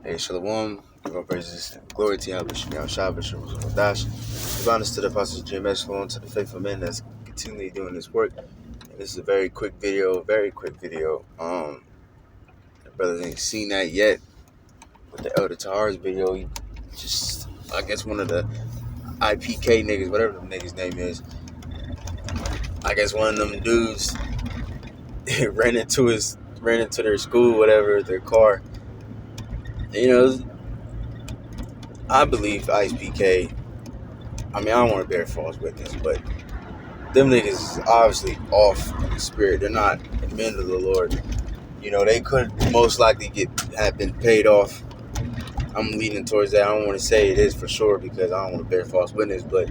Hey, Shalom, give our praises, glory to Yahweh, Shemiyah Shah, Bishop Dash. Give honors to the apostles, GMS, Shalom, to the faithful men that's continually doing this work. And this is a very quick video. The brothers ain't seen that yet. With the Elder Tahar's video, he just, I guess one of the IPK niggas, whatever the nigga's name is, I guess one of them dudes ran into their school, whatever, their car. And, I believe IPK. I mean, I don't want to bear false witness, but them niggas is obviously off in the spirit. They're not men of the Lord. They could most likely have been paid off. I'm leaning towards that. I don't want to say it is for sure because I don't want to bear false witness, but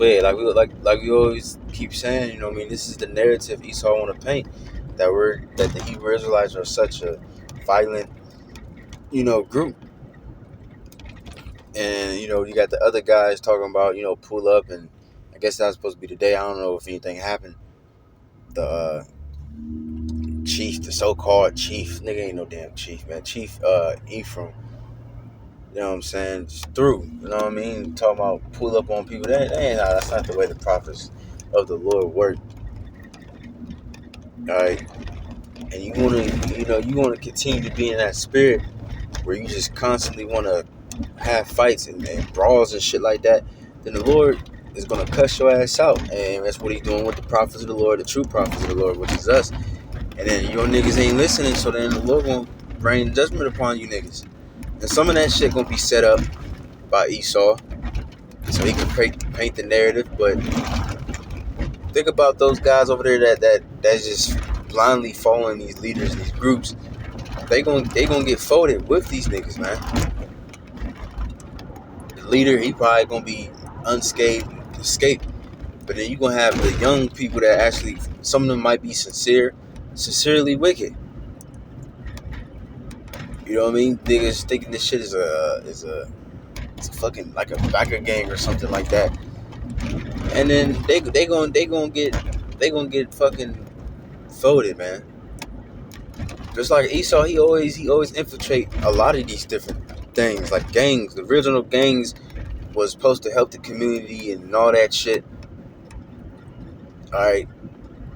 yeah, like we always keep saying, this is the narrative Esau want to paint, that the Hebrew Israelites are such a violent, group. And, you got the other guys talking about, pull up, and I guess that's supposed to be the day. I don't know if anything happened. The chief, the so-called chief, nigga ain't no damn chief, man. Chief Ephraim, you know what I'm saying, just through, you know what I mean? Talking about pull up on people. That's not the way the prophets of the Lord work. All right. And you want to continue to be in that spirit where you just constantly want to have fights and brawls and shit like that, then the Lord is going to cuss your ass out. And that's what he's doing with the prophets of the Lord, the true prophets of the Lord, which is us. And then your niggas ain't listening, so then the Lord gonna bring judgment upon you niggas. And some of that shit gonna be set up by Esau, so he can paint the narrative. But think about those guys over there that's just blindly following these leaders, these groups. They gonna get folded with these niggas, man. The leader, he probably gonna be unscathed, escape. But then you gonna have the young people that actually, some of them might be sincerely wicked. You know what I mean? Niggas thinking this shit is a fucking like a backer gang or something like that. And then they gonna get fucking folded, man. Just like Esau, he always infiltrate a lot of these different things, like gangs. The original gangs was supposed to help the community and all that shit. All right,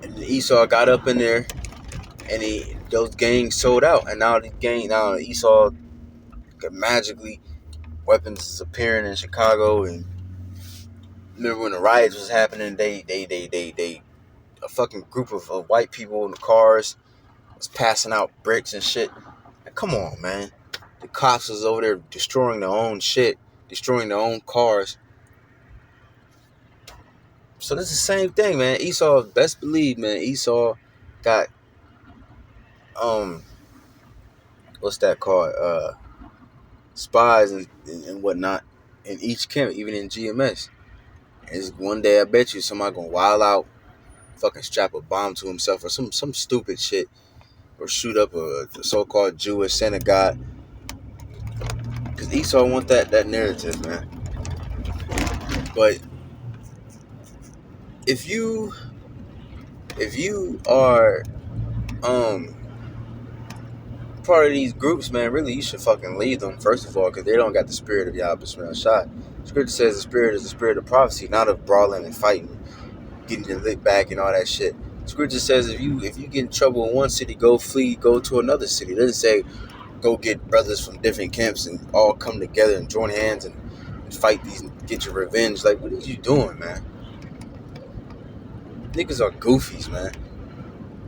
and Esau got up in there, and those gangs sold out, and now Esau magically weapons is appearing in Chicago. And remember when the riots was happening, they a fucking group of white people in the cars was passing out bricks and shit. Like, come on, man. The cops was over there destroying their own shit, destroying their own cars. So this is the same thing, man. Esau, best believe, man, Esau got what's that called? Spies and whatnot in each camp, even in GMS. And one day I bet you somebody gonna wild out, fucking strap a bomb to himself or some stupid shit, or shoot up a so-called Jewish synagogue. Because Esau want that narrative, man. But if you are part of these groups, man, really you should fucking leave them, first of all, because they don't got the spirit of Yahweh Shemiyah Shah. Scripture says the spirit is the spirit of prophecy, not of brawling and fighting, getting your lick back and all that shit. Scripture says if you get in trouble in one city, go flee, go to another city. It doesn't say go get brothers from different camps and all come together and join hands and fight these and get your revenge. Like, what are you doing, man? Niggas are goofies, man.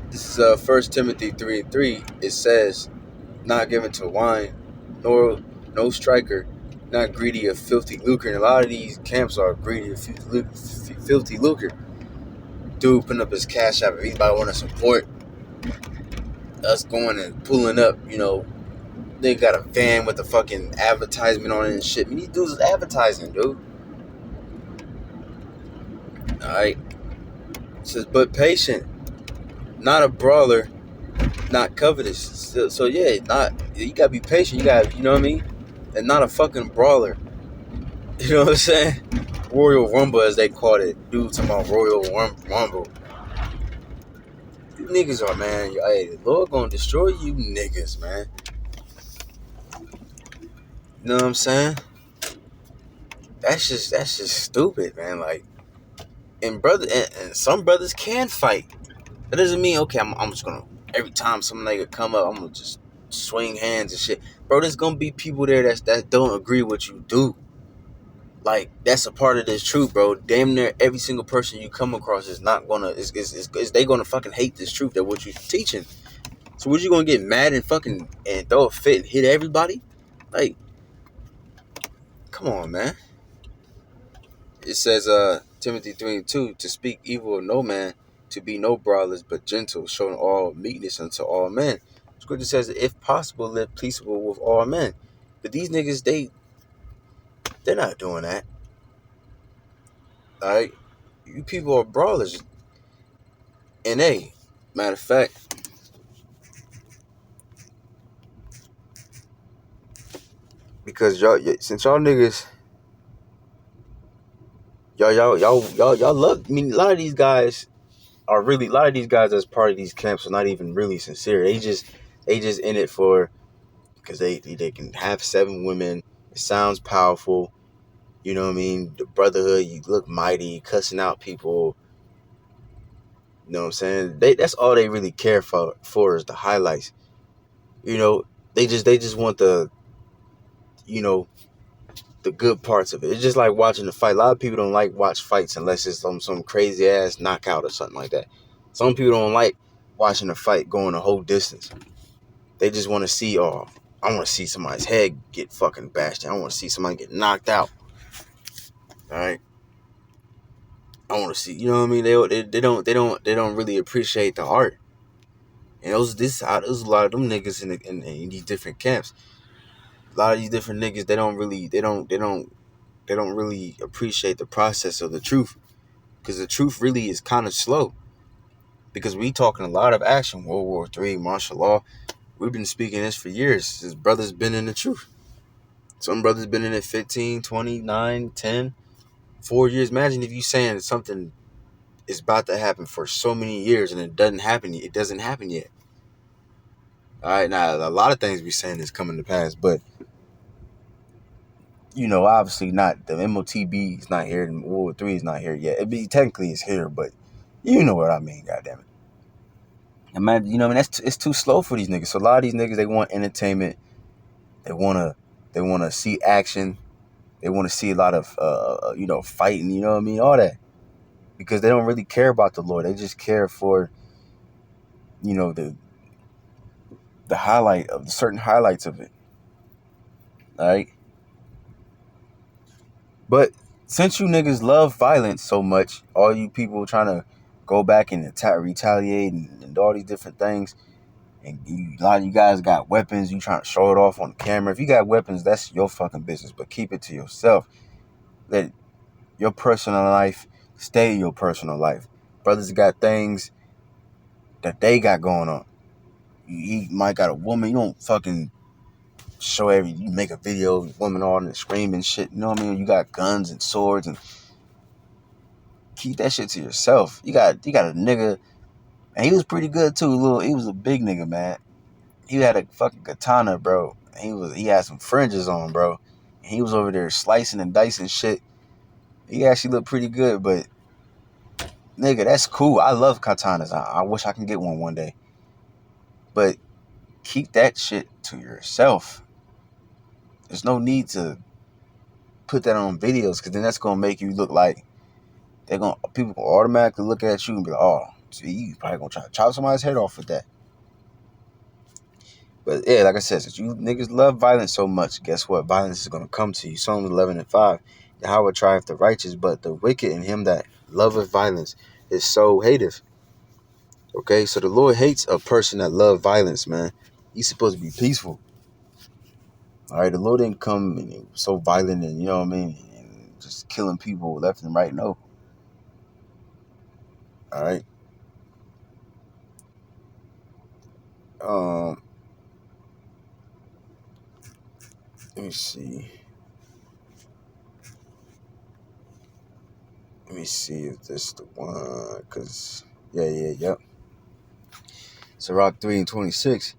This is 1 Timothy 3:3. It says, not given to wine, nor no striker, not greedy of filthy lucre. And a lot of these camps are greedy of filthy lucre. Dude putting up his cash app. If anybody want to support us going and pulling up, they got a van with a fucking advertisement on it and shit. These dudes is advertising, dude. Alright. It says, but patient, not a brawler, not covetous. So yeah, you gotta be patient. You know what I mean? And not a fucking brawler. You know what I'm saying? Royal Rumble, as they called it. Dude talking about Royal Rumble. You niggas are, man. Hey, the Lord gonna destroy you niggas, man. You know what I'm saying? That's just stupid, man. Like, and some brothers can fight. That doesn't mean, okay, I'm just gonna, every time some nigga come up, I'm gonna just swing hands and shit. Bro, there's gonna be people there that don't agree with what you do. Like, that's a part of this truth, bro. Damn near every single person you come across is not gonna, is they gonna fucking hate this truth that what you're teaching. So what, you gonna get mad and fucking and throw a fit and hit everybody? Like, come on, man. It says, Timothy 3:2, to speak evil of no man, to be no brawlers, but gentle, showing all meekness unto all men. Scripture says, if possible, live peaceable with all men. But these niggas, they're not doing that. Alright? You people are brawlers. And hey, matter of fact, because since y'all niggas, y'all love, I mean, a lot of these guys a lot of these guys as part of these camps are not even really sincere. They just in it for, because they can have 7 women. It sounds powerful. You know what I mean? The brotherhood, you look mighty, cussing out people. You know what I'm saying? That's all they really care for is the highlights. You know, they just want the, you know, the good parts of it. It's just like watching the fight. A lot of people don't like watch fights unless it's some crazy ass knockout or something like that. Some people don't like watching a fight going a whole distance. They just want to see, oh, I want to see somebody's head get fucking bashed. I want to see somebody get knocked out. All right. I want to see, you know what I mean? They don't really appreciate the art. And there's a lot of them niggas in these different camps. A lot of these different niggas, they don't really appreciate the process of the truth, because the truth really is kind of slow. Because we talking a lot of action, World War III, martial law. We've been speaking this for years. His brother's been in the truth. Some brothers been in it 15, 29, 10, 4 years. Imagine if you saying something is about to happen for so many years and it doesn't happen. It doesn't happen yet. All right, now a lot of things we saying is coming to pass, but obviously not. The MOTB is not here, and World War III is not here yet. Technically it's here, but you know what I mean. Goddamn it. Imagine, I mean, it's too slow for these niggas. So a lot of these niggas, they want entertainment. They wanna see action. They want to see a lot of fighting. You know what I mean, all that, because they don't really care about the Lord. They just care for the highlight of the certain highlights of it. All right. But since you niggas love violence so much, all you people trying to go back and retaliate and all these different things, and a lot of you guys got weapons, you trying to show it off on camera. If you got weapons, that's your fucking business, but keep it to yourself. Let your personal life stay your personal life. Brothers got things that they got going on. You might got a woman, you don't fucking you make a video of women all in the screaming shit. You know what I mean? You got guns and swords, and keep that shit to yourself. You got a nigga, and he was pretty good too. He was a big nigga, man. He had a fucking katana, bro. He had some fringes on, bro. And he was over there slicing and dicing shit. He actually looked pretty good, but nigga, that's cool. I love katanas. I wish I can get one day. But keep that shit to yourself. There's no need to put that on videos, because then that's gonna make you look like people gonna automatically look at you and be like, oh, see, you probably gonna try to chop somebody's head off with that. But yeah, like I said, since you niggas love violence so much, guess what? Violence is gonna come to you. Psalms 11:5. Yahweh trieth the righteous, but the wicked and him that loveth violence is so hateth. Okay, so the Lord hates a person that love violence, man. He's supposed to be peaceful. All right, the Lord didn't come and it was so violent and, you know what I mean, and just killing people left and right. No. All right. Let me see. Let me see if this is the one, cause yep. Sirach 3:26,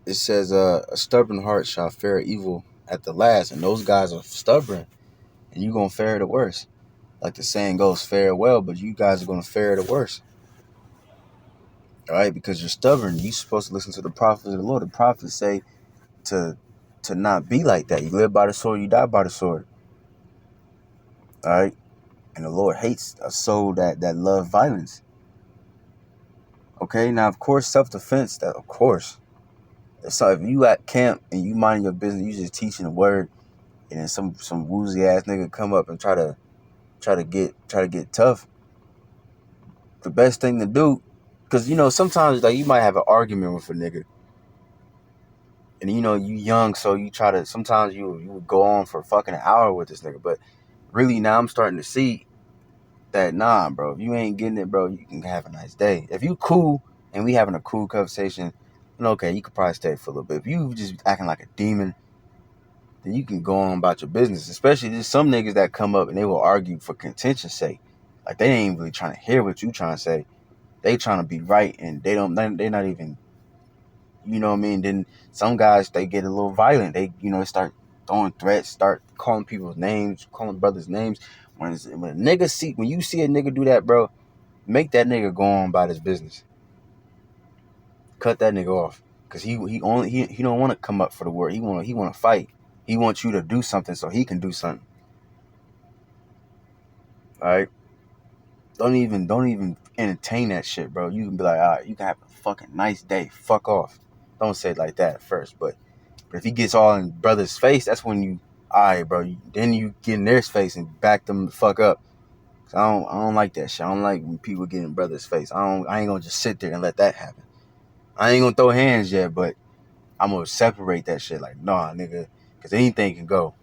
it says, a stubborn heart shall fare evil at the last. And those guys are stubborn, and you're going to fare the worst. Like the saying goes, fare well, but you guys are going to fare the worst. All right, because you're stubborn. You're supposed to listen to the prophets of the Lord. The prophets say to not be like that. You live by the sword, you die by the sword. All right, and the Lord hates a soul that love violence. Okay, now of course self-defense. That of course. So if you at camp and you minding your business, you just teaching the word, and then some woozy ass nigga come up and try to get tough. The best thing to do, because sometimes like you might have an argument with a nigga. And you young, so you try to, sometimes you would go on for fucking an hour with this nigga. But really now I'm starting to see that, nah, bro, if you ain't getting it, bro, you can have a nice day. If you cool and we having a cool conversation, then okay, you could probably stay for a little bit. If you just acting like a demon, then you can go on about your business. Especially there's some niggas that come up and they will argue for contention's sake. Like they ain't really trying to hear what you trying to say. They trying to be right, and they're not even, you know what I mean? Then some guys, they get a little violent. They, start throwing threats, start calling people's names, calling brothers' names. When you see a nigga do that, bro, make that nigga go on about his business. Cut that nigga off, cause he don't want to come up for the word. He want to fight. He wants you to do something so he can do something. All right. Don't even entertain that shit, bro. You can be like, all right, you can have a fucking nice day. Fuck off. Don't say it like that at first, but if he gets all in brother's face, that's when you, all right, bro. Then you get in their face and back them the fuck up. Cause I don't like that shit. I don't like when people get in brother's face. I ain't gonna just sit there and let that happen. I ain't gonna throw hands yet, but I'm gonna separate that shit. Like, nah, nigga, cause anything can go.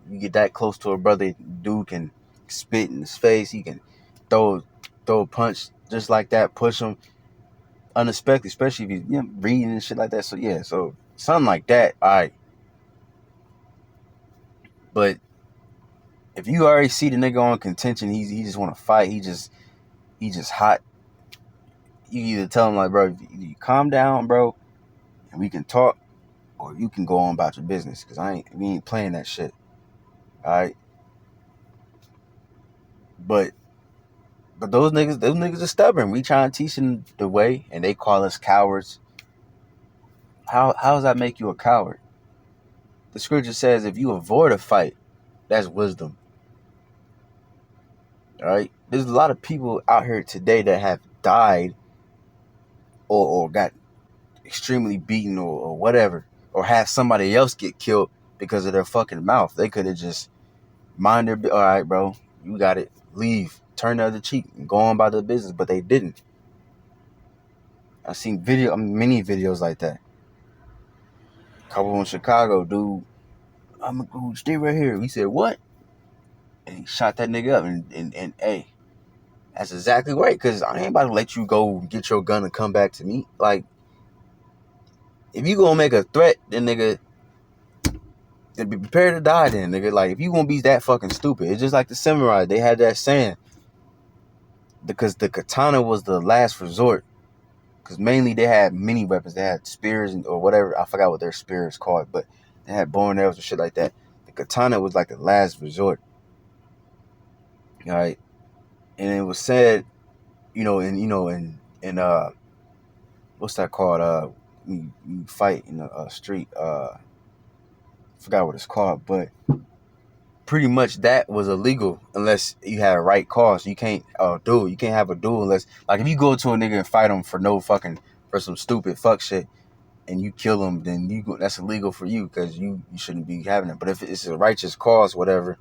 You get that close to a brother, dude can spit in his face. He can throw a punch just like that, push him unexpected, especially if he's reading and shit like that. So yeah, so something like that, all right. But if you already see the nigga on contention, he just want to fight. He just hot. You either tell him like, bro, you calm down, bro, and we can talk, or you can go on about your business. Cause we ain't playing that shit. All right. But those niggas are stubborn. We trying to teach them the way, and they call us cowards. How does that make you a coward? The scripture says if you avoid a fight, that's wisdom. All right. There's a lot of people out here today that have died or got extremely beaten or whatever, or have somebody else get killed because of their fucking mouth. They could have just mind their, all right, bro, you got it, leave, turn the other cheek, and go on about their business, but they didn't. I've seen many videos like that. A couple in Chicago, dude, I'm gonna stay right here. He said, what? And he shot that nigga up, and hey, that's exactly right, because I ain't about to let you go get your gun and come back to me. Like, if you gonna make a threat, then nigga, then be prepared to die then, nigga. Like, if you gonna be that fucking stupid, it's just like the samurai. They had that saying, because the katana was the last resort. Because mainly they had many weapons. They had spears or whatever. I forgot what their spears called, but they had bow and arrows and shit like that. The katana was like the last resort. All right. And it was said, in what's that called? You fight in the street. Forgot what it's called, but pretty much that was illegal unless you had a right cause. You can't duel. You can't have a duel unless, like, if you go to a nigga and fight him for some stupid fuck shit and you kill him, then that's illegal for you because you shouldn't be having it. But if it's a righteous cause, whatever,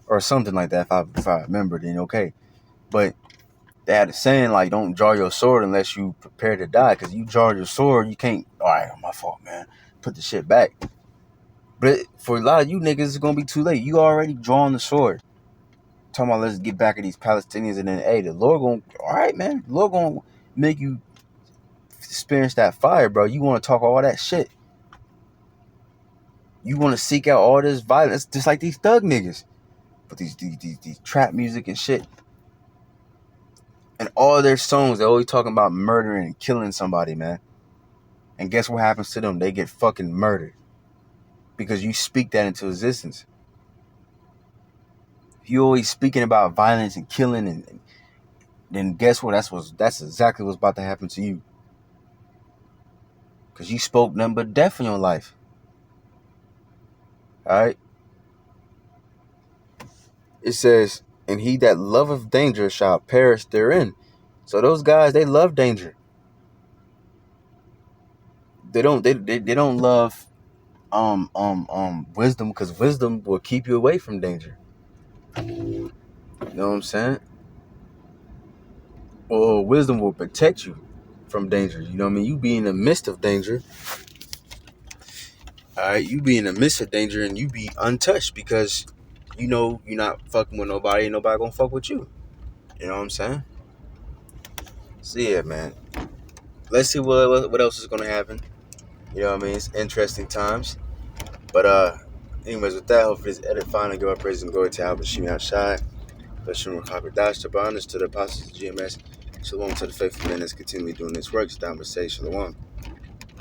or something like that, if I remember, then okay. But they had a saying like, don't draw your sword unless you prepare to die, because you draw your sword, you can't, all right, my fault, man, put the shit back. But for a lot of you niggas, it's gonna be too late. You already drawn the sword. Talking about, let's get back at these Palestinians, and then, hey, the Lord gonna, all right, man, the Lord gonna make you experience that fire, bro. You want to talk all that shit. You want to seek out all this violence, just like these thug niggas, but these trap music and shit. And all their songs, they're always talking about murdering and killing somebody, man. And guess what happens to them? They get fucking murdered. Because you speak that into existence. If you always speaking about violence and killing, and then guess what? That's exactly what's about to happen to you. Because you spoke nothing but death in your life. Alright? It says, and he that loveth danger shall perish therein. So those guys, they love danger. They don't love wisdom, because wisdom will keep you away from danger. You know what I'm saying? Or wisdom will protect you from danger. You know what I mean? You be in the midst of danger. Alright, you be in the midst of danger and you be untouched because you know you're not fucking with nobody and nobody gonna fuck with you. You know what I'm saying? So yeah, man. Let's see what else is gonna happen. You know what I mean? It's interesting times. But anyways, with that, hopefully this edit finally give our praise and glory to Albert Shimi outside. But Shimmer Copper Dash to honors to the apostles of GMS. Shalom to the faithful men that's continually doing this work. Down but say Shalom.